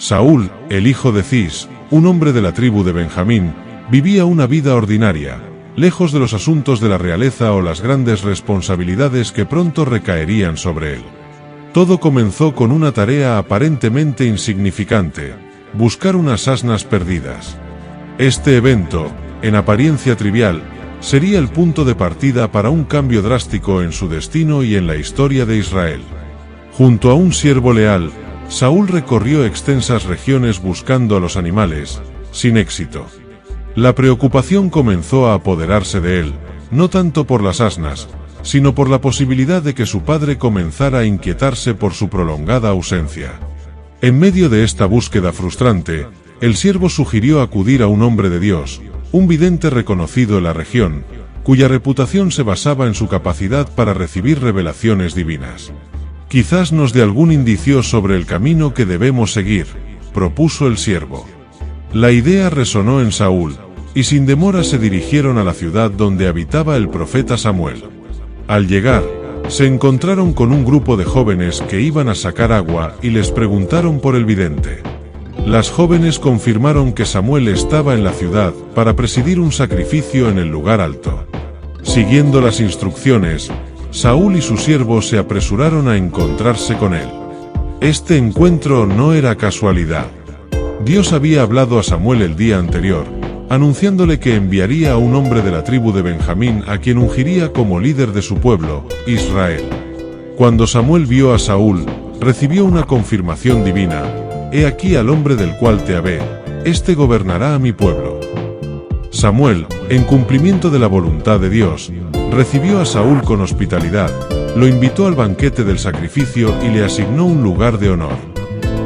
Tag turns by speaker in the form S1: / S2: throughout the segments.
S1: Saúl, el hijo de Cis, un hombre de la tribu de Benjamín, vivía una vida ordinaria, lejos de los asuntos de la realeza o las grandes responsabilidades que pronto recaerían sobre él. Todo comenzó con una tarea aparentemente insignificante: buscar unas asnas perdidas. Este evento, en apariencia trivial, sería el punto de partida para un cambio drástico en su destino y en la historia de Israel. Junto a un siervo leal, Saúl recorrió extensas regiones buscando a los animales, sin éxito. La preocupación comenzó a apoderarse de él, no tanto por las asnas, sino por la posibilidad de que su padre comenzara a inquietarse por su prolongada ausencia. En medio de esta búsqueda frustrante, el siervo sugirió acudir a un hombre de Dios, un vidente reconocido en la región, cuya reputación se basaba en su capacidad para recibir revelaciones divinas. «Quizás nos dé algún indicio sobre el camino que debemos seguir», propuso el siervo. La idea resonó en Saúl, y sin demora se dirigieron a la ciudad donde habitaba el profeta Samuel. Al llegar, se encontraron con un grupo de jóvenes que iban a sacar agua y les preguntaron por el vidente. Las jóvenes confirmaron que Samuel estaba en la ciudad para presidir un sacrificio en el lugar alto. Siguiendo las instrucciones, Saúl y su siervo se apresuraron a encontrarse con él. Este encuentro no era casualidad. Dios había hablado a Samuel el día anterior, anunciándole que enviaría a un hombre de la tribu de Benjamín a quien ungiría como líder de su pueblo, Israel. Cuando Samuel vio a Saúl, recibió una confirmación divina: «He aquí al hombre del cual te hablé, este gobernará a mi pueblo». Samuel, en cumplimiento de la voluntad de Dios, recibió a Saúl con hospitalidad, lo invitó al banquete del sacrificio y le asignó un lugar de honor.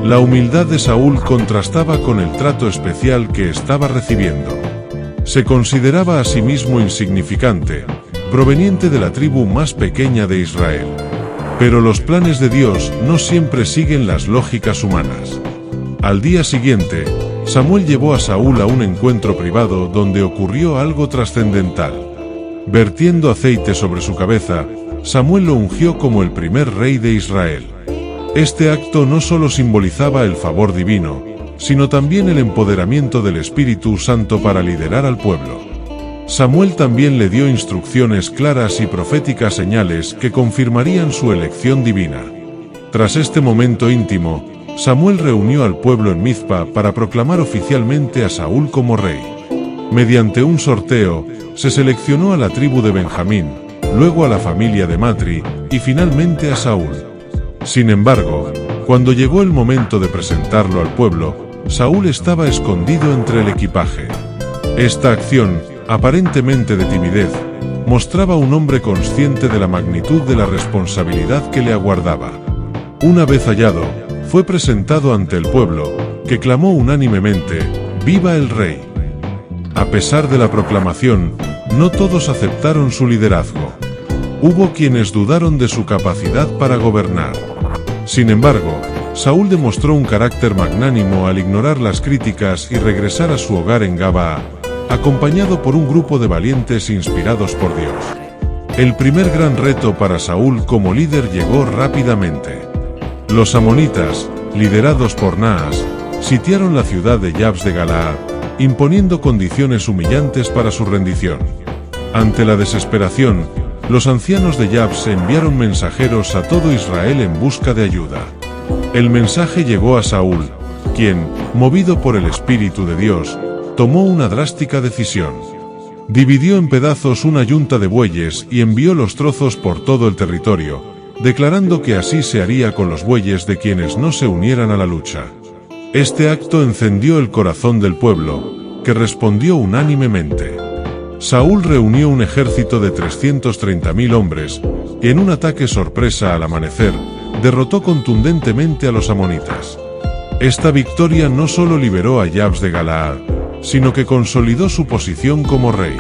S1: La humildad de Saúl contrastaba con el trato especial que estaba recibiendo. Se consideraba a sí mismo insignificante, proveniente de la tribu más pequeña de Israel. Pero los planes de Dios no siempre siguen las lógicas humanas. Al día siguiente, Samuel llevó a Saúl a un encuentro privado donde ocurrió algo trascendental. Vertiendo aceite sobre su cabeza, Samuel lo ungió como el primer rey de Israel. Este acto no solo simbolizaba el favor divino, sino también el empoderamiento del Espíritu Santo para liderar al pueblo. Samuel también le dio instrucciones claras y proféticas señales que confirmarían su elección divina. Tras este momento íntimo, Samuel reunió al pueblo en Mizpa para proclamar oficialmente a Saúl como rey. Mediante un sorteo, se seleccionó a la tribu de Benjamín, luego a la familia de Matri, y finalmente a Saúl. Sin embargo, cuando llegó el momento de presentarlo al pueblo, Saúl estaba escondido entre el equipaje. Esta acción, aparentemente de timidez, mostraba un hombre consciente de la magnitud de la responsabilidad que le aguardaba. Una vez hallado, fue presentado ante el pueblo, que clamó unánimemente: «¡Viva el rey!». A pesar de la proclamación, no todos aceptaron su liderazgo. Hubo quienes dudaron de su capacidad para gobernar. Sin embargo, Saúl demostró un carácter magnánimo al ignorar las críticas y regresar a su hogar en Gabaa, acompañado por un grupo de valientes inspirados por Dios. El primer gran reto para Saúl como líder llegó rápidamente. Los amonitas, liderados por Naas, sitiaron la ciudad de Yabes de Galaad, imponiendo condiciones humillantes para su rendición. Ante la desesperación, los ancianos de Yabes enviaron mensajeros a todo Israel en busca de ayuda. El mensaje llegó a Saúl, quien, movido por el Espíritu de Dios, tomó una drástica decisión. Dividió en pedazos una yunta de bueyes y envió los trozos por todo el territorio, declarando que así se haría con los bueyes de quienes no se unieran a la lucha. Este acto encendió el corazón del pueblo, que respondió unánimemente. Saúl reunió un ejército de 330.000 hombres, y en un ataque sorpresa al amanecer, derrotó contundentemente a los amonitas. Esta victoria no solo liberó a Yabes de Galaad, sino que consolidó su posición como rey.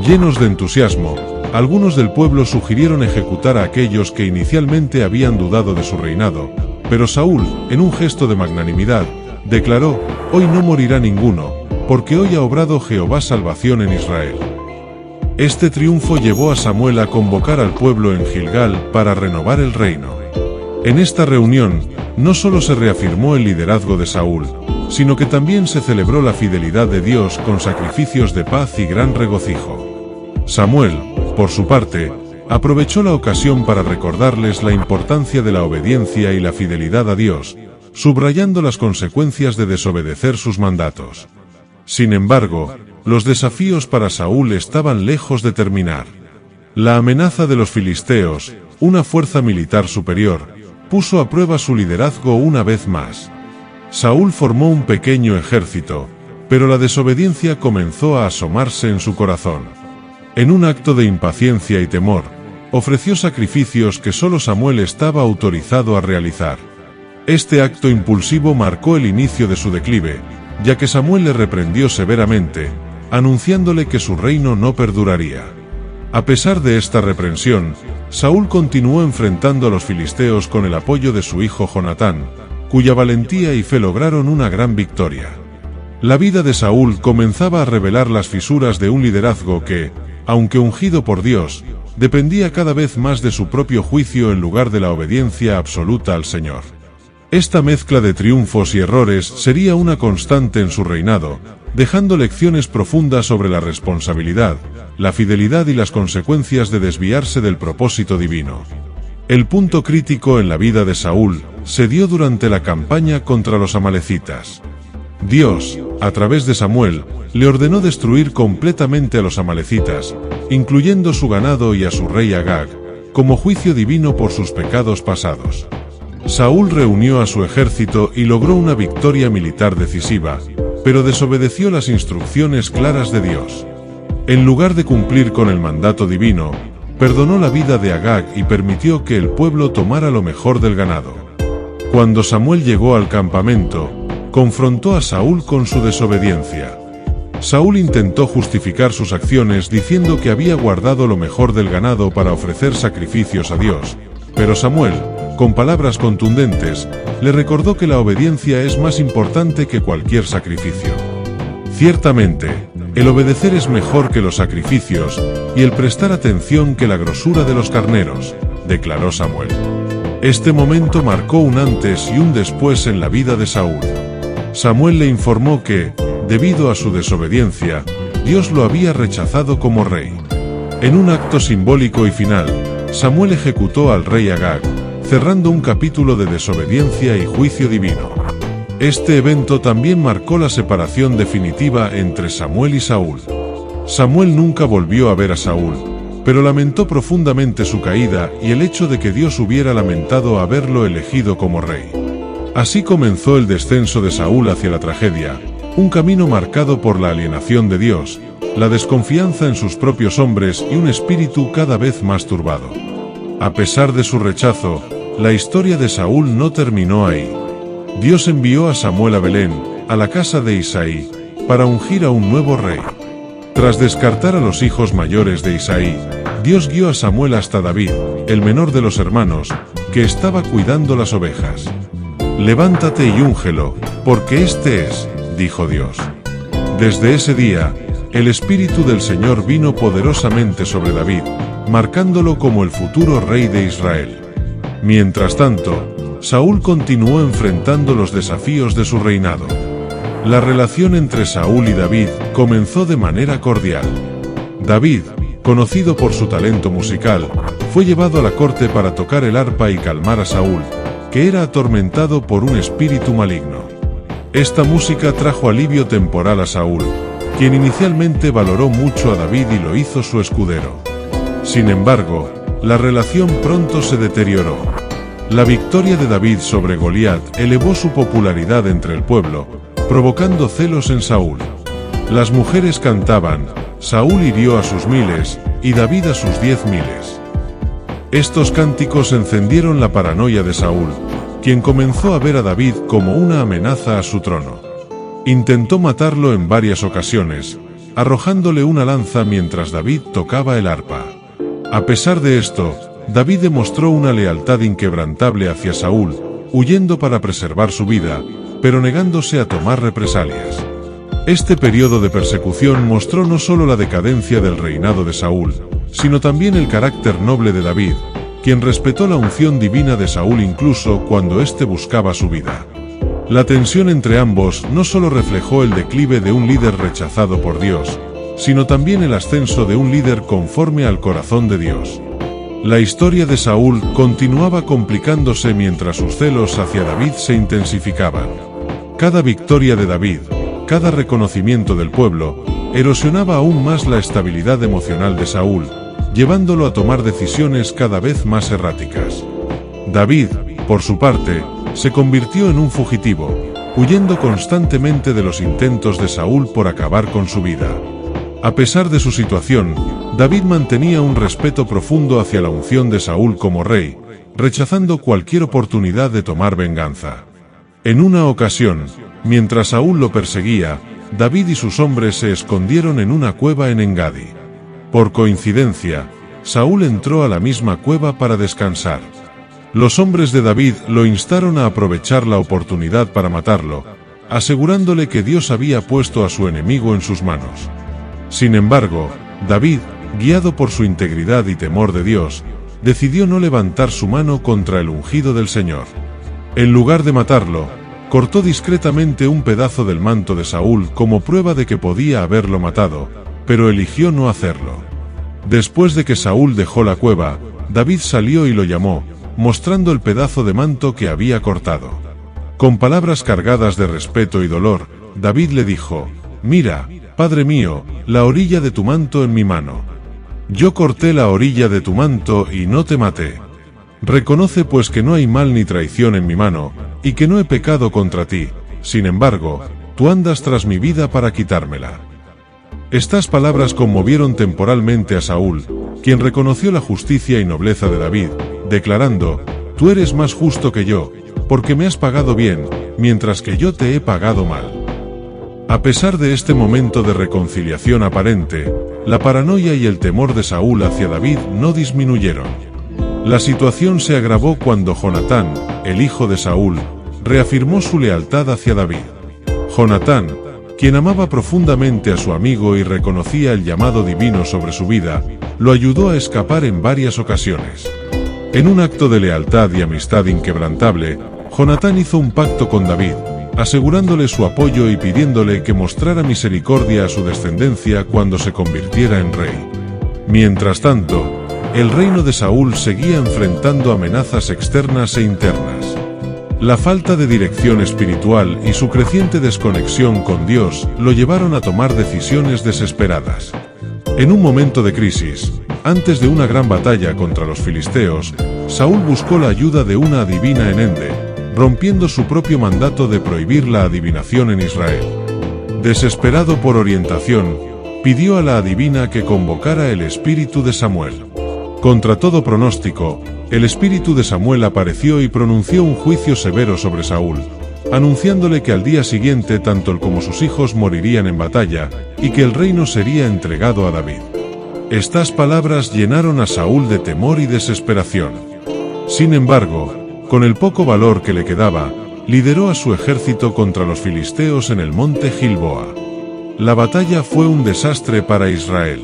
S1: Llenos de entusiasmo, algunos del pueblo sugirieron ejecutar a aquellos que inicialmente habían dudado de su reinado, pero Saúl, en un gesto de magnanimidad, declaró: «Hoy no morirá ninguno, porque hoy ha obrado Jehová salvación en Israel». Este triunfo llevó a Samuel a convocar al pueblo en Gilgal para renovar el reino. En esta reunión, no solo se reafirmó el liderazgo de Saúl, sino que también se celebró la fidelidad de Dios con sacrificios de paz y gran regocijo. Samuel, por su parte, aprovechó la ocasión para recordarles la importancia de la obediencia y la fidelidad a Dios, subrayando las consecuencias de desobedecer sus mandatos. Sin embargo, los desafíos para Saúl estaban lejos de terminar. La amenaza de los filisteos, una fuerza militar superior, puso a prueba su liderazgo una vez más. Saúl formó un pequeño ejército, pero la desobediencia comenzó a asomarse en su corazón. En un acto de impaciencia y temor, ofreció sacrificios que solo Samuel estaba autorizado a realizar. Este acto impulsivo marcó el inicio de su declive, ya que Samuel le reprendió severamente, anunciándole que su reino no perduraría. A pesar de esta reprensión, Saúl continuó enfrentando a los filisteos con el apoyo de su hijo Jonatán, cuya valentía y fe lograron una gran victoria. La vida de Saúl comenzaba a revelar las fisuras de un liderazgo que, aunque ungido por Dios, dependía cada vez más de su propio juicio en lugar de la obediencia absoluta al Señor. Esta mezcla de triunfos y errores sería una constante en su reinado, dejando lecciones profundas sobre la responsabilidad, la fidelidad y las consecuencias de desviarse del propósito divino. El punto crítico en la vida de Saúl se dio durante la campaña contra los amalecitas. Dios, a través de Samuel, le ordenó destruir completamente a los amalecitas, incluyendo su ganado y a su rey Agag, como juicio divino por sus pecados pasados. Saúl reunió a su ejército y logró una victoria militar decisiva, pero desobedeció las instrucciones claras de Dios. En lugar de cumplir con el mandato divino, perdonó la vida de Agag y permitió que el pueblo tomara lo mejor del ganado. Cuando Samuel llegó al campamento, confrontó a Saúl con su desobediencia. Saúl intentó justificar sus acciones diciendo que había guardado lo mejor del ganado para ofrecer sacrificios a Dios, pero Samuel, con palabras contundentes, le recordó que la obediencia es más importante que cualquier sacrificio. Ciertamente, el obedecer es mejor que los sacrificios, y el prestar atención que la grosura de los carneros, declaró Samuel. Este momento marcó un antes y un después en la vida de Saúl. Samuel le informó que, debido a su desobediencia, Dios lo había rechazado como rey. En un acto simbólico y final, Samuel ejecutó al rey Agag, cerrando un capítulo de desobediencia y juicio divino. Este evento también marcó la separación definitiva entre Samuel y Saúl. Samuel nunca volvió a ver a Saúl, pero lamentó profundamente su caída y el hecho de que Dios hubiera lamentado haberlo elegido como rey. Así comenzó el descenso de Saúl hacia la tragedia, un camino marcado por la alienación de Dios, la desconfianza en sus propios hombres y un espíritu cada vez más turbado. A pesar de su rechazo, la historia de Saúl no terminó ahí. Dios envió a Samuel a Belén, a la casa de Isaí, para ungir a un nuevo rey. Tras descartar a los hijos mayores de Isaí, Dios guió a Samuel hasta David, el menor de los hermanos, que estaba cuidando las ovejas. «Levántate y úngelo, porque este es», dijo Dios. Desde ese día, el Espíritu del Señor vino poderosamente sobre David, marcándolo como el futuro rey de Israel. Mientras tanto, Saúl continuó enfrentando los desafíos de su reinado. La relación entre Saúl y David comenzó de manera cordial. David, conocido por su talento musical, fue llevado a la corte para tocar el arpa y calmar a Saúl, que era atormentado por un espíritu maligno. Esta música trajo alivio temporal a Saúl, quien inicialmente valoró mucho a David y lo hizo su escudero. Sin embargo, la relación pronto se deterioró. La victoria de David sobre Goliat elevó su popularidad entre el pueblo, provocando celos en Saúl. Las mujeres cantaban: «Saúl hirió a sus miles, y David a sus 10.000». Estos cánticos encendieron la paranoia de Saúl, quien comenzó a ver a David como una amenaza a su trono. Intentó matarlo en varias ocasiones, arrojándole una lanza mientras David tocaba el arpa. A pesar de esto, David demostró una lealtad inquebrantable hacia Saúl, huyendo para preservar su vida, pero negándose a tomar represalias. Este periodo de persecución mostró no solo la decadencia del reinado de Saúl, sino también el carácter noble de David, quien respetó la unción divina de Saúl incluso cuando éste buscaba su vida. La tensión entre ambos no solo reflejó el declive de un líder rechazado por Dios, sino también el ascenso de un líder conforme al corazón de Dios. La historia de Saúl continuaba complicándose mientras sus celos hacia David se intensificaban. Cada victoria de David, cada reconocimiento del pueblo, erosionaba aún más la estabilidad emocional de Saúl, llevándolo a tomar decisiones cada vez más erráticas. David, por su parte, se convirtió en un fugitivo, huyendo constantemente de los intentos de Saúl por acabar con su vida. A pesar de su situación, David mantenía un respeto profundo hacia la unción de Saúl como rey, rechazando cualquier oportunidad de tomar venganza. En una ocasión, mientras Saúl lo perseguía, David y sus hombres se escondieron en una cueva en Engadi. Por coincidencia, Saúl entró a la misma cueva para descansar. Los hombres de David lo instaron a aprovechar la oportunidad para matarlo, asegurándole que Dios había puesto a su enemigo en sus manos. Sin embargo, David, guiado por su integridad y temor de Dios, decidió no levantar su mano contra el ungido del Señor. En lugar de matarlo, cortó discretamente un pedazo del manto de Saúl como prueba de que podía haberlo matado, pero eligió no hacerlo. Después de que Saúl dejó la cueva, David salió y lo llamó, mostrando el pedazo de manto que había cortado. Con palabras cargadas de respeto y dolor, David le dijo: «Mira, padre mío, la orilla de tu manto en mi mano. Yo corté la orilla de tu manto y no te maté. Reconoce pues que no hay mal ni traición en mi mano, y que no he pecado contra ti, sin embargo, tú andas tras mi vida para quitármela». Estas palabras conmovieron temporalmente a Saúl, quien reconoció la justicia y nobleza de David, declarando: «Tú eres más justo que yo, porque me has pagado bien, mientras que yo te he pagado mal». A pesar de este momento de reconciliación aparente, la paranoia y el temor de Saúl hacia David no disminuyeron. La situación se agravó cuando Jonatán, el hijo de Saúl, reafirmó su lealtad hacia David. Jonatán, quien amaba profundamente a su amigo y reconocía el llamado divino sobre su vida, lo ayudó a escapar en varias ocasiones. En un acto de lealtad y amistad inquebrantable, Jonatán hizo un pacto con David, asegurándole su apoyo y pidiéndole que mostrara misericordia a su descendencia cuando se convirtiera en rey. Mientras tanto, el reino de Saúl seguía enfrentando amenazas externas e internas. La falta de dirección espiritual y su creciente desconexión con Dios lo llevaron a tomar decisiones desesperadas. En un momento de crisis, antes de una gran batalla contra los filisteos, Saúl buscó la ayuda de una adivina en Ende, rompiendo su propio mandato de prohibir la adivinación en Israel. Desesperado por orientación, pidió a la adivina que convocara el espíritu de Samuel. Contra todo pronóstico, el espíritu de Samuel apareció y pronunció un juicio severo sobre Saúl, anunciándole que al día siguiente tanto él como sus hijos morirían en batalla, y que el reino sería entregado a David. Estas palabras llenaron a Saúl de temor y desesperación. Sin embargo, con el poco valor que le quedaba, lideró a su ejército contra los filisteos en el monte Gilboa. La batalla fue un desastre para Israel.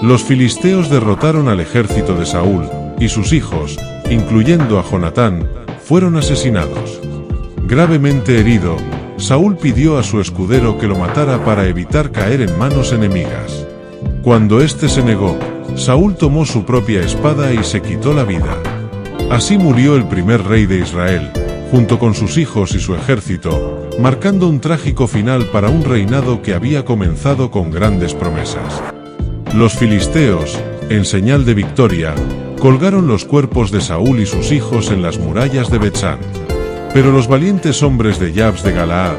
S1: Los filisteos derrotaron al ejército de Saúl, y sus hijos, incluyendo a Jonatán, fueron asesinados. Gravemente herido, Saúl pidió a su escudero que lo matara para evitar caer en manos enemigas. Cuando éste se negó, Saúl tomó su propia espada y se quitó la vida. Así murió el primer rey de Israel, junto con sus hijos y su ejército, marcando un trágico final para un reinado que había comenzado con grandes promesas. Los filisteos, en señal de victoria, colgaron los cuerpos de Saúl y sus hijos en las murallas de Bet-San. Pero los valientes hombres de Yabes de Galaad,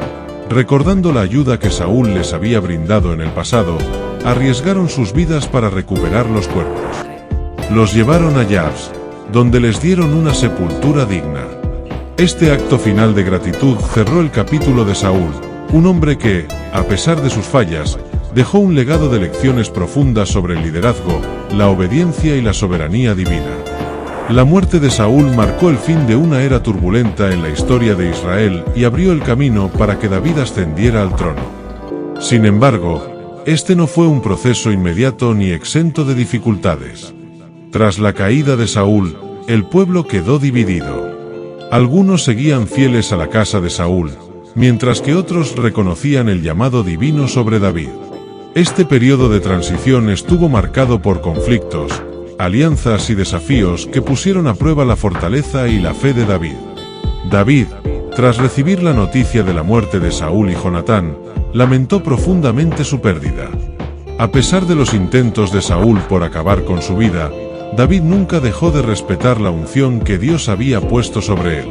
S1: recordando la ayuda que Saúl les había brindado en el pasado, arriesgaron sus vidas para recuperar los cuerpos. Los llevaron a Yabes, donde les dieron una sepultura digna. Este acto final de gratitud cerró el capítulo de Saúl, un hombre que, a pesar de sus fallas, dejó un legado de lecciones profundas sobre el liderazgo, la obediencia y la soberanía divina. La muerte de Saúl marcó el fin de una era turbulenta en la historia de Israel y abrió el camino para que David ascendiera al trono. Sin embargo, este no fue un proceso inmediato ni exento de dificultades. Tras la caída de Saúl, el pueblo quedó dividido. Algunos seguían fieles a la casa de Saúl, mientras que otros reconocían el llamado divino sobre David. Este periodo de transición estuvo marcado por conflictos, alianzas y desafíos que pusieron a prueba la fortaleza y la fe de David. David, tras recibir la noticia de la muerte de Saúl y Jonatán, lamentó profundamente su pérdida. A pesar de los intentos de Saúl por acabar con su vida, David nunca dejó de respetar la unción que Dios había puesto sobre él.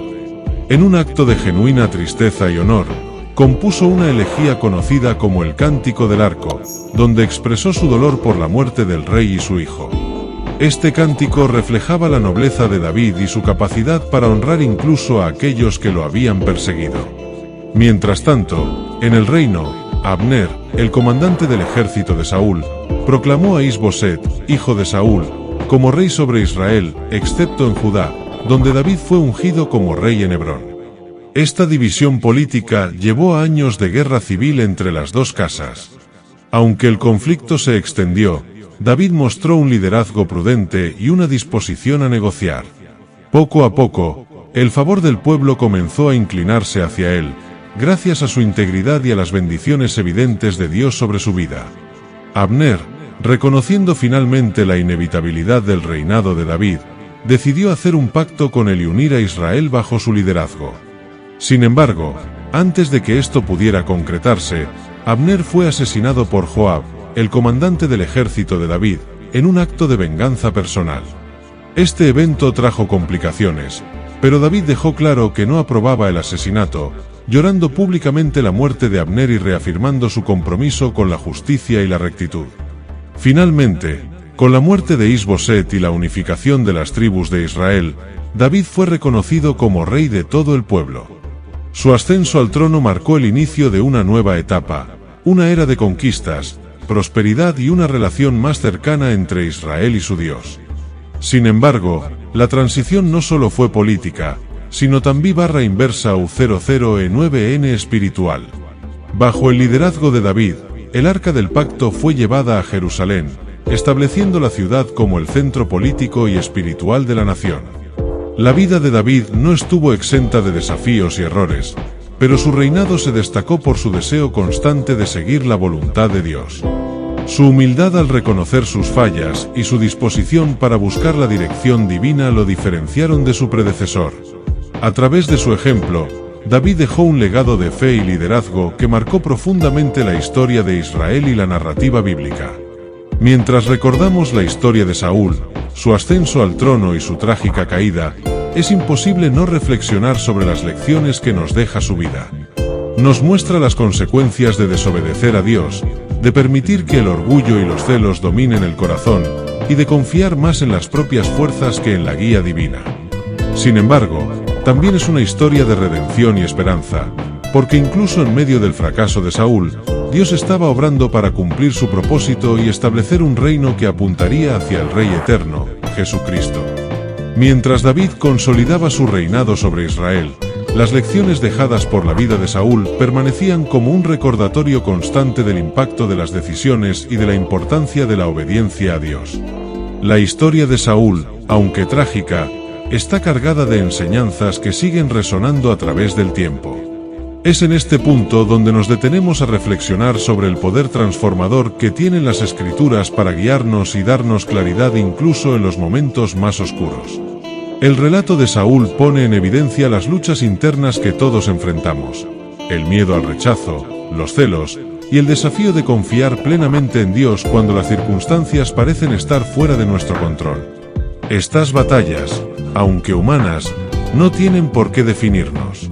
S1: En un acto de genuina tristeza y honor, compuso una elegía conocida como el Cántico del Arco, donde expresó su dolor por la muerte del rey y su hijo. Este cántico reflejaba la nobleza de David y su capacidad para honrar incluso a aquellos que lo habían perseguido. Mientras tanto, en el reino, Abner, el comandante del ejército de Saúl, proclamó a Is-Boset, hijo de Saúl, como rey sobre Israel, excepto en Judá, donde David fue ungido como rey en Hebrón. Esta división política llevó a años de guerra civil entre las dos casas. Aunque el conflicto se extendió, David mostró un liderazgo prudente y una disposición a negociar. Poco a poco, el favor del pueblo comenzó a inclinarse hacia él, gracias a su integridad y a las bendiciones evidentes de Dios sobre su vida. Abner, reconociendo finalmente la inevitabilidad del reinado de David, decidió hacer un pacto con él y unir a Israel bajo su liderazgo. Sin embargo, antes de que esto pudiera concretarse, Abner fue asesinado por Joab, el comandante del ejército de David, en un acto de venganza personal. Este evento trajo complicaciones, pero David dejó claro que no aprobaba el asesinato, llorando públicamente la muerte de Abner y reafirmando su compromiso con la justicia y la rectitud. Finalmente, con la muerte de Is-Boset y la unificación de las tribus de Israel, David fue reconocido como rey de todo el pueblo. Su ascenso al trono marcó el inicio de una nueva etapa, una era de conquistas, prosperidad y una relación más cercana entre Israel y su Dios. Sin embargo, la transición no solo fue política, sino también /inversa U00E9N espiritual. Bajo el liderazgo de David, el Arca del Pacto fue llevada a Jerusalén, estableciendo la ciudad como el centro político y espiritual de la nación. La vida de David no estuvo exenta de desafíos y errores, pero su reinado se destacó por su deseo constante de seguir la voluntad de Dios. Su humildad al reconocer sus fallas y su disposición para buscar la dirección divina lo diferenciaron de su predecesor. A través de su ejemplo, David dejó un legado de fe y liderazgo que marcó profundamente la historia de Israel y la narrativa bíblica. Mientras recordamos la historia de Saúl, su ascenso al trono y su trágica caída, es imposible no reflexionar sobre las lecciones que nos deja su vida. Nos muestra las consecuencias de desobedecer a Dios, de permitir que el orgullo y los celos dominen el corazón, y de confiar más en las propias fuerzas que en la guía divina. Sin embargo, también es una historia de redención y esperanza, porque incluso en medio del fracaso de Saúl, Dios estaba obrando para cumplir su propósito y establecer un reino que apuntaría hacia el Rey eterno, Jesucristo. Mientras David consolidaba su reinado sobre Israel, las lecciones dejadas por la vida de Saúl permanecían como un recordatorio constante del impacto de las decisiones y de la importancia de la obediencia a Dios. La historia de Saúl, aunque trágica, está cargada de enseñanzas que siguen resonando a través del tiempo. Es en este punto donde nos detenemos a reflexionar sobre el poder transformador que tienen las Escrituras para guiarnos y darnos claridad incluso en los momentos más oscuros. El relato de Saúl pone en evidencia las luchas internas que todos enfrentamos, el miedo al rechazo, los celos, y el desafío de confiar plenamente en Dios cuando las circunstancias parecen estar fuera de nuestro control. Estas batallas, aunque humanas, no tienen por qué definirnos.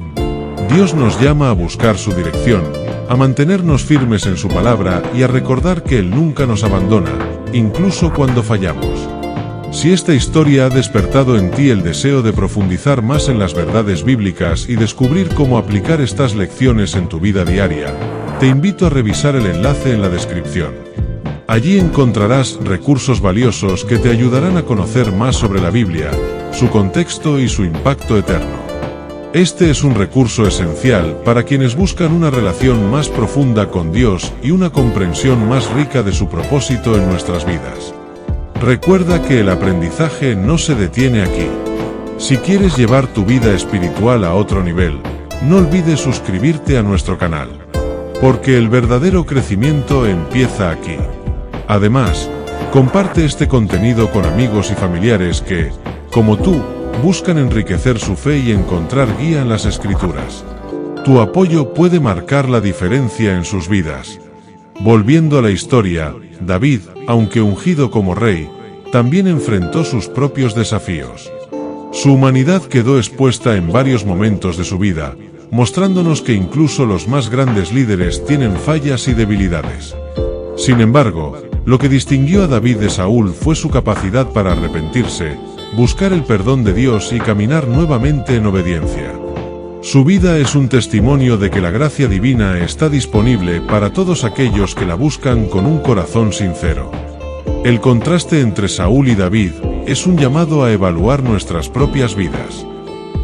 S1: Dios nos llama a buscar su dirección, a mantenernos firmes en su palabra y a recordar que Él nunca nos abandona, incluso cuando fallamos. Si esta historia ha despertado en ti el deseo de profundizar más en las verdades bíblicas y descubrir cómo aplicar estas lecciones en tu vida diaria, te invito a revisar el enlace en la descripción. Allí encontrarás recursos valiosos que te ayudarán a conocer más sobre la Biblia, su contexto y su impacto eterno. Este es un recurso esencial para quienes buscan una relación más profunda con Dios y una comprensión más rica de su propósito en nuestras vidas. Recuerda que el aprendizaje no se detiene aquí. Si quieres llevar tu vida espiritual a otro nivel, no olvides suscribirte a nuestro canal, porque el verdadero crecimiento empieza aquí. Además, comparte este contenido con amigos y familiares que, como tú, buscan enriquecer su fe y encontrar guía en las Escrituras. Tu apoyo puede marcar la diferencia en sus vidas. Volviendo a la historia, David, aunque ungido como rey, también enfrentó sus propios desafíos. Su humanidad quedó expuesta en varios momentos de su vida, mostrándonos que incluso los más grandes líderes tienen fallas y debilidades. Sin embargo, lo que distinguió a David de Saúl fue su capacidad para arrepentirse, buscar el perdón de Dios y caminar nuevamente en obediencia. Su vida es un testimonio de que la gracia divina está disponible para todos aquellos que la buscan con un corazón sincero. El contraste entre Saúl y David es un llamado a evaluar nuestras propias vidas.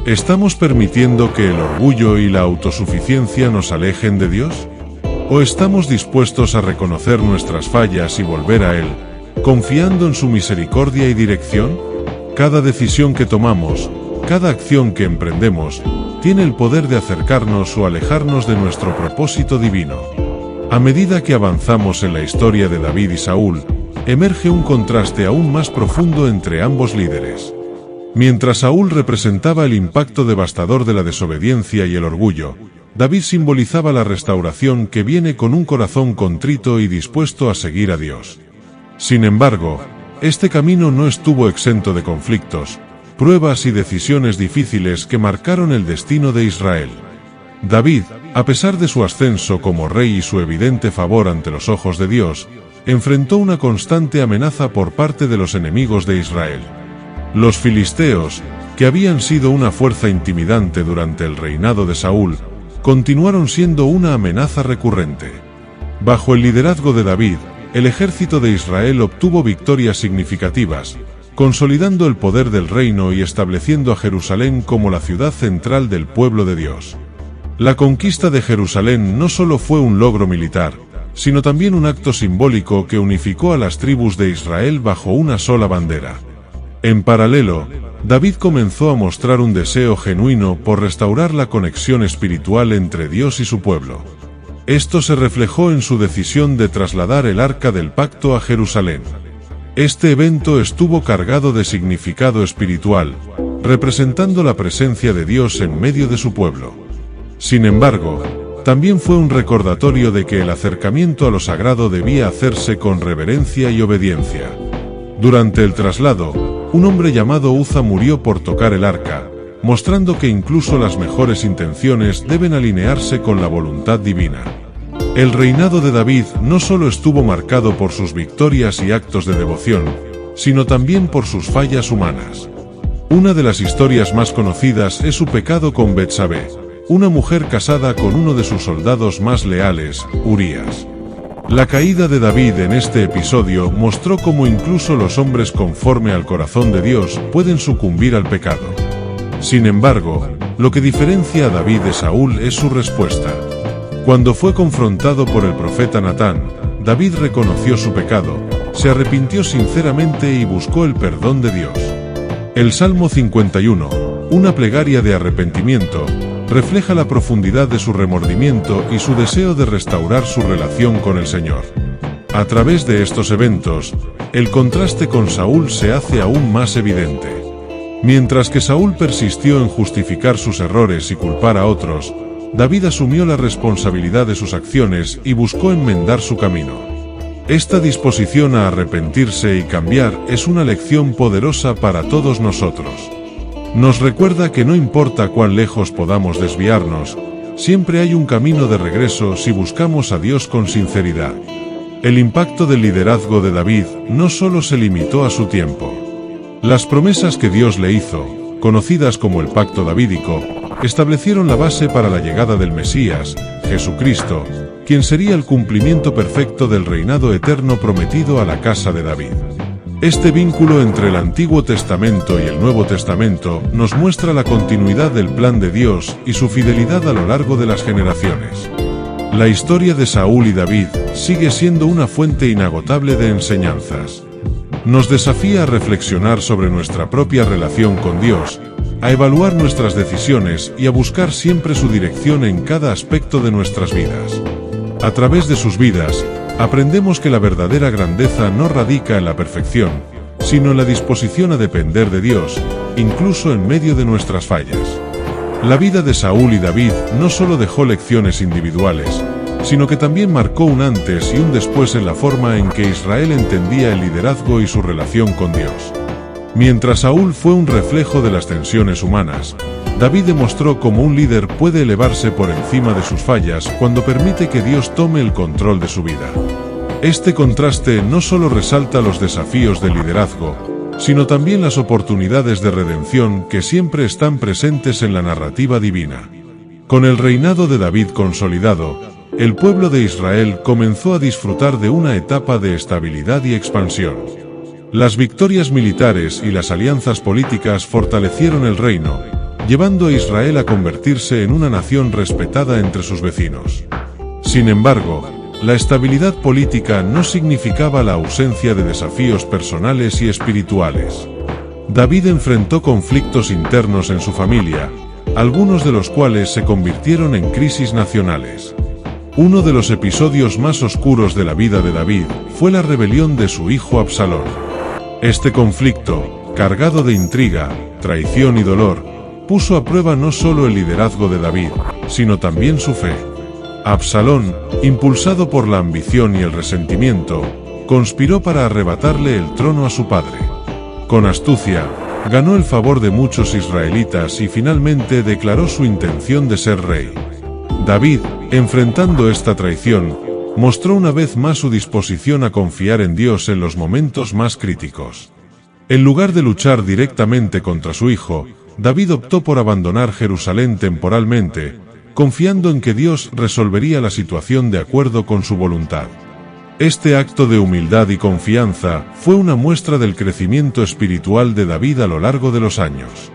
S1: ¿Estamos permitiendo que el orgullo y la autosuficiencia nos alejen de Dios? ¿O estamos dispuestos a reconocer nuestras fallas y volver a Él, confiando en su misericordia y dirección? Cada decisión que tomamos, cada acción que emprendemos, tiene el poder de acercarnos o alejarnos de nuestro propósito divino. A medida que avanzamos en la historia de David y Saúl, emerge un contraste aún más profundo entre ambos líderes. Mientras Saúl representaba el impacto devastador de la desobediencia y el orgullo, David simbolizaba la restauración que viene con un corazón contrito y dispuesto a seguir a Dios. Sin embargo, este camino no estuvo exento de conflictos, pruebas y decisiones difíciles que marcaron el destino de Israel. David, a pesar de su ascenso como rey y su evidente favor ante los ojos de Dios, enfrentó una constante amenaza por parte de los enemigos de Israel. Los filisteos, que habían sido una fuerza intimidante durante el reinado de Saúl, continuaron siendo una amenaza recurrente. Bajo el liderazgo de David, el ejército de Israel obtuvo victorias significativas, consolidando el poder del reino y estableciendo a Jerusalén como la ciudad central del pueblo de Dios. La conquista de Jerusalén no solo fue un logro militar, sino también un acto simbólico que unificó a las tribus de Israel bajo una sola bandera. En paralelo, David comenzó a mostrar un deseo genuino por restaurar la conexión espiritual entre Dios y su pueblo. Esto se reflejó en su decisión de trasladar el Arca del Pacto a Jerusalén. Este evento estuvo cargado de significado espiritual, representando la presencia de Dios en medio de su pueblo. Sin embargo, también fue un recordatorio de que el acercamiento a lo sagrado debía hacerse con reverencia y obediencia. Durante el traslado, un hombre llamado Uza murió por tocar el arca, mostrando que incluso las mejores intenciones deben alinearse con la voluntad divina. El reinado de David no solo estuvo marcado por sus victorias y actos de devoción, sino también por sus fallas humanas. Una de las historias más conocidas es su pecado con Betsabé, una mujer casada con uno de sus soldados más leales, Urías. La caída de David en este episodio mostró cómo incluso los hombres conforme al corazón de Dios pueden sucumbir al pecado. Sin embargo, lo que diferencia a David de Saúl es su respuesta. Cuando fue confrontado por el profeta Natán, David reconoció su pecado, se arrepintió sinceramente y buscó el perdón de Dios. El Salmo 51, una plegaria de arrepentimiento, refleja la profundidad de su remordimiento y su deseo de restaurar su relación con el Señor. A través de estos eventos, el contraste con Saúl se hace aún más evidente. Mientras que Saúl persistió en justificar sus errores y culpar a otros, David asumió la responsabilidad de sus acciones y buscó enmendar su camino. Esta disposición a arrepentirse y cambiar es una lección poderosa para todos nosotros. Nos recuerda que no importa cuán lejos podamos desviarnos, siempre hay un camino de regreso si buscamos a Dios con sinceridad. El impacto del liderazgo de David no solo se limitó a su tiempo. Las promesas que Dios le hizo, conocidas como el Pacto Davídico, establecieron la base para la llegada del Mesías, Jesucristo, quien sería el cumplimiento perfecto del reinado eterno prometido a la casa de David. Este vínculo entre el Antiguo Testamento y el Nuevo Testamento nos muestra la continuidad del plan de Dios y su fidelidad a lo largo de las generaciones. La historia de Saúl y David sigue siendo una fuente inagotable de enseñanzas. Nos desafía a reflexionar sobre nuestra propia relación con Dios, a evaluar nuestras decisiones y a buscar siempre su dirección en cada aspecto de nuestras vidas. A través de sus vidas, aprendemos que la verdadera grandeza no radica en la perfección, sino en la disposición a depender de Dios, incluso en medio de nuestras fallas. La vida de Saúl y David no solo dejó lecciones individuales, sino que también marcó un antes y un después en la forma en que Israel entendía el liderazgo y su relación con Dios. Mientras Saúl fue un reflejo de las tensiones humanas, David demostró cómo un líder puede elevarse por encima de sus fallas cuando permite que Dios tome el control de su vida. Este contraste no solo resalta los desafíos del liderazgo, sino también las oportunidades de redención que siempre están presentes en la narrativa divina. Con el reinado de David consolidado, el pueblo de Israel comenzó a disfrutar de una etapa de estabilidad y expansión. Las victorias militares y las alianzas políticas fortalecieron el reino, llevando a Israel a convertirse en una nación respetada entre sus vecinos. Sin embargo, la estabilidad política no significaba la ausencia de desafíos personales y espirituales. David enfrentó conflictos internos en su familia, algunos de los cuales se convirtieron en crisis nacionales. Uno de los episodios más oscuros de la vida de David fue la rebelión de su hijo Absalón. Este conflicto, cargado de intriga, traición y dolor, puso a prueba no solo el liderazgo de David, sino también su fe. Absalón, impulsado por la ambición y el resentimiento, conspiró para arrebatarle el trono a su padre. Con astucia, ganó el favor de muchos israelitas y finalmente declaró su intención de ser rey. David, enfrentando esta traición, mostró una vez más su disposición a confiar en Dios en los momentos más críticos. En lugar de luchar directamente contra su hijo, David optó por abandonar Jerusalén temporalmente, confiando en que Dios resolvería la situación de acuerdo con su voluntad. Este acto de humildad y confianza fue una muestra del crecimiento espiritual de David a lo largo de los años.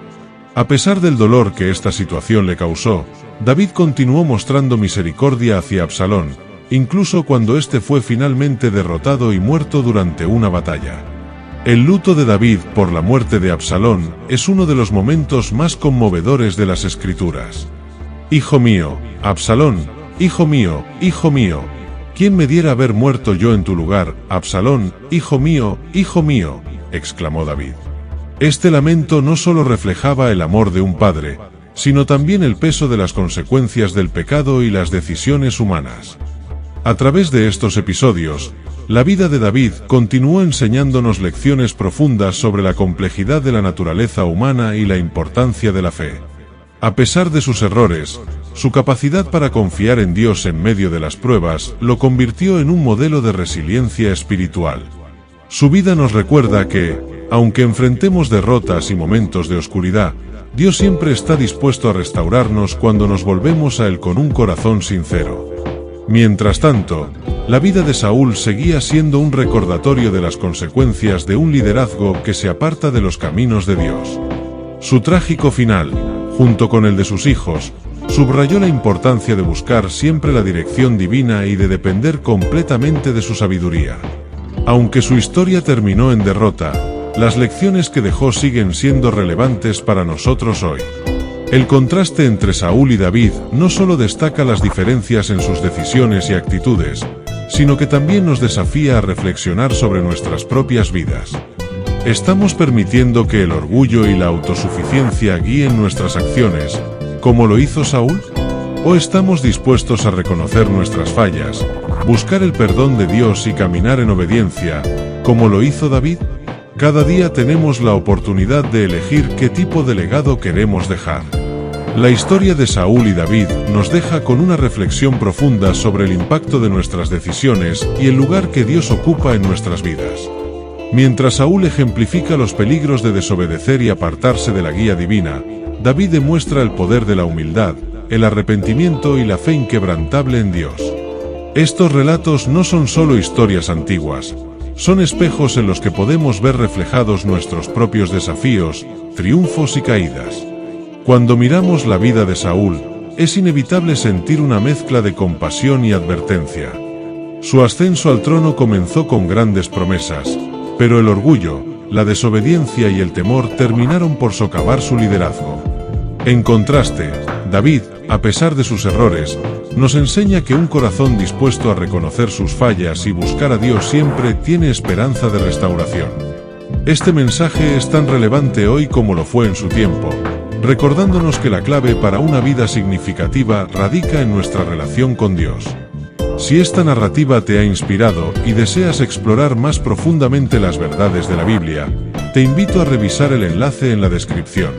S1: A pesar del dolor que esta situación le causó, David continuó mostrando misericordia hacia Absalón, incluso cuando éste fue finalmente derrotado y muerto durante una batalla. El luto de David por la muerte de Absalón es uno de los momentos más conmovedores de las Escrituras. «Hijo mío, Absalón, hijo mío, ¿quién me diera haber muerto yo en tu lugar, Absalón, hijo mío», exclamó David. Este lamento no solo reflejaba el amor de un padre, sino también el peso de las consecuencias del pecado y las decisiones humanas. A través de estos episodios, la vida de David continuó enseñándonos lecciones profundas sobre la complejidad de la naturaleza humana y la importancia de la fe. A pesar de sus errores, su capacidad para confiar en Dios en medio de las pruebas lo convirtió en un modelo de resiliencia espiritual. Su vida nos recuerda que, aunque enfrentemos derrotas y momentos de oscuridad, Dios siempre está dispuesto a restaurarnos cuando nos volvemos a Él con un corazón sincero. Mientras tanto, la vida de Saúl seguía siendo un recordatorio de las consecuencias de un liderazgo que se aparta de los caminos de Dios. Su trágico final, junto con el de sus hijos, subrayó la importancia de buscar siempre la dirección divina y de depender completamente de su sabiduría. Aunque su historia terminó en derrota, las lecciones que dejó siguen siendo relevantes para nosotros hoy. El contraste entre Saúl y David no solo destaca las diferencias en sus decisiones y actitudes, sino que también nos desafía a reflexionar sobre nuestras propias vidas. ¿Estamos permitiendo que el orgullo y la autosuficiencia guíen nuestras acciones, como lo hizo Saúl? ¿O estamos dispuestos a reconocer nuestras fallas, buscar el perdón de Dios y caminar en obediencia, como lo hizo David? Cada día tenemos la oportunidad de elegir qué tipo de legado queremos dejar. La historia de Saúl y David nos deja con una reflexión profunda sobre el impacto de nuestras decisiones y el lugar que Dios ocupa en nuestras vidas. Mientras Saúl ejemplifica los peligros de desobedecer y apartarse de la guía divina, David demuestra el poder de la humildad, el arrepentimiento y la fe inquebrantable en Dios. Estos relatos no son solo historias antiguas, son espejos en los que podemos ver reflejados nuestros propios desafíos, triunfos y caídas. Cuando miramos la vida de Saúl, es inevitable sentir una mezcla de compasión y advertencia. Su ascenso al trono comenzó con grandes promesas, pero el orgullo, la desobediencia y el temor terminaron por socavar su liderazgo. En contraste, David, a pesar de sus errores, nos enseña que un corazón dispuesto a reconocer sus fallas y buscar a Dios siempre tiene esperanza de restauración. Este mensaje es tan relevante hoy como lo fue en su tiempo, recordándonos que la clave para una vida significativa radica en nuestra relación con Dios. Si esta narrativa te ha inspirado y deseas explorar más profundamente las verdades de la Biblia, te invito a revisar el enlace en la descripción.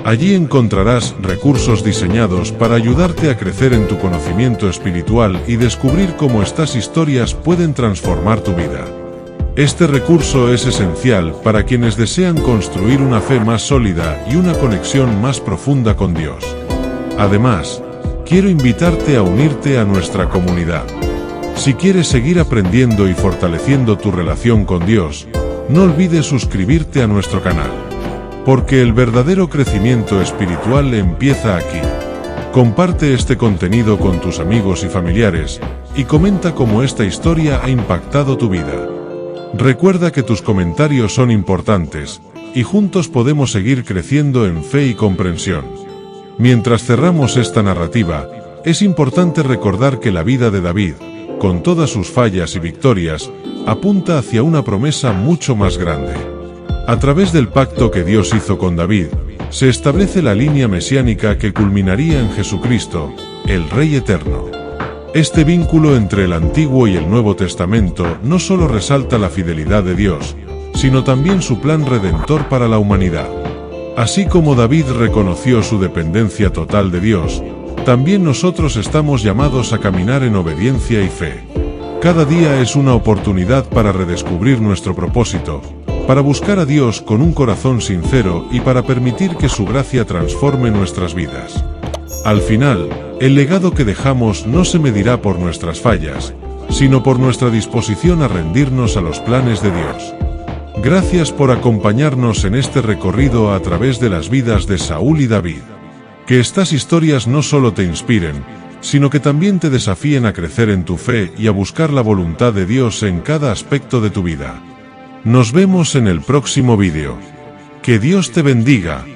S1: Allí encontrarás recursos diseñados para ayudarte a crecer en tu conocimiento espiritual y descubrir cómo estas historias pueden transformar tu vida. Este recurso es esencial para quienes desean construir una fe más sólida y una conexión más profunda con Dios. Además, quiero invitarte a unirte a nuestra comunidad. Si quieres seguir aprendiendo y fortaleciendo tu relación con Dios, no olvides suscribirte a nuestro canal. Porque el verdadero crecimiento espiritual empieza aquí. Comparte este contenido con tus amigos y familiares, y comenta cómo esta historia ha impactado tu vida. Recuerda que tus comentarios son importantes, y juntos podemos seguir creciendo en fe y comprensión. Mientras cerramos esta narrativa, es importante recordar que la vida de David, con todas sus fallas y victorias, apunta hacia una promesa mucho más grande. A través del pacto que Dios hizo con David, se establece la línea mesiánica que culminaría en Jesucristo, el Rey Eterno. Este vínculo entre el Antiguo y el Nuevo Testamento no solo resalta la fidelidad de Dios, sino también su plan redentor para la humanidad. Así como David reconoció su dependencia total de Dios, también nosotros estamos llamados a caminar en obediencia y fe. Cada día es una oportunidad para redescubrir nuestro propósito, para buscar a Dios con un corazón sincero y para permitir que su gracia transforme nuestras vidas. Al final, el legado que dejamos no se medirá por nuestras fallas, sino por nuestra disposición a rendirnos a los planes de Dios. Gracias por acompañarnos en este recorrido a través de las vidas de Saúl y David. Que estas historias no solo te inspiren, sino que también te desafíen a crecer en tu fe y a buscar la voluntad de Dios en cada aspecto de tu vida. Nos vemos en el próximo vídeo. Que Dios te bendiga.